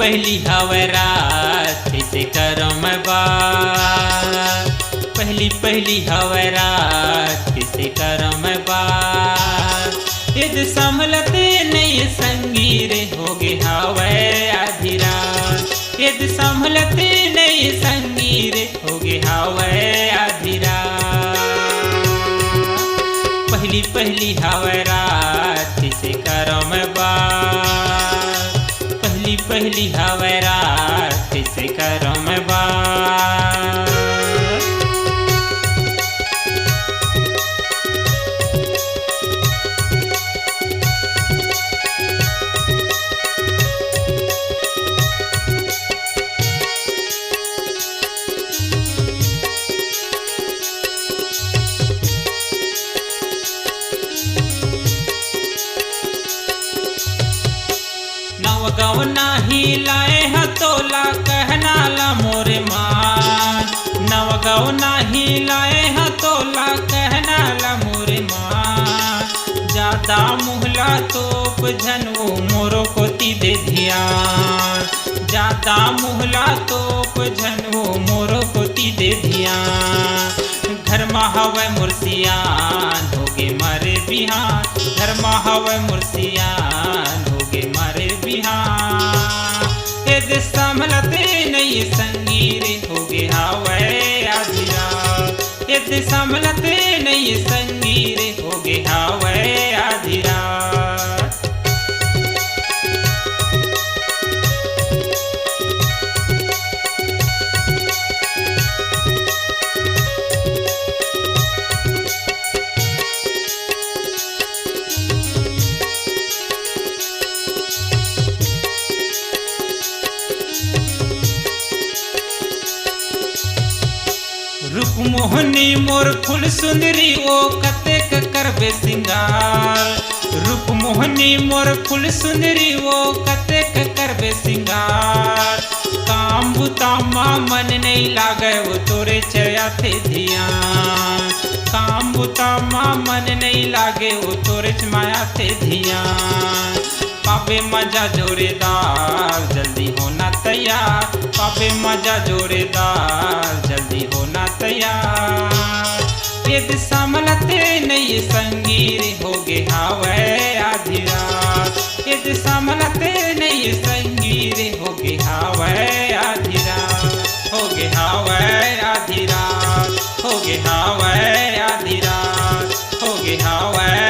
पहली हवे रात कैसे करो मैं बात, पहली हवे रात कैसे करो मैं बात। यदि संभलते नहीं संगीर होगे हवे आधी रात, यदि संभलते नहीं संगीर होगे हवे आधी रात। पहली हवे रात कैसे करो मैं बात, पहली हवे रात कैसे करो मैं बात। नवगव नाही लाए हतोला कहना ला मोरे मान, नवगव नाही लाए हतोला कहना ला मोरे मान। ज्यादा मुहला तोप झनू मोरो को ती दे ध्यान, ज्यादा मुहला तोप झनू मोरो को ती दे ध्यान। घर में हवे मुर्सियान होगे मारे बिहान, घर में हवे मुर्सियान होगे मारे बिहान। यदि संभलते नहीं संगीर होगे हवे आधी रात, यदि संभलते नहीं संगीर होगे हवे आधी रात। रूप मोहनी मोर फूल सुंदरी ओ कतेक करबे सिंगार, रूप मोहनी मोर फूल सुंदरी ओ कतेक करबे सिंगार। काम बुतामा मन नहीं लागे वो तोरे चया थे ध्यान, काम बुतामा मन नहीं लागे वो तोरे माया थे ध्यान। पापे मजा जोरेदार जल्दी होना तैयार, पापे मजा जोरेदार जल्दी होना तैयार। यदि संभलते नहीं संगीर होगे हवे आधी रात, यदि संभलते नहीं संगीर होगे हवे आधी रात, होगे हवे आधी रात, होगे हवे आधी रात, होगे हवे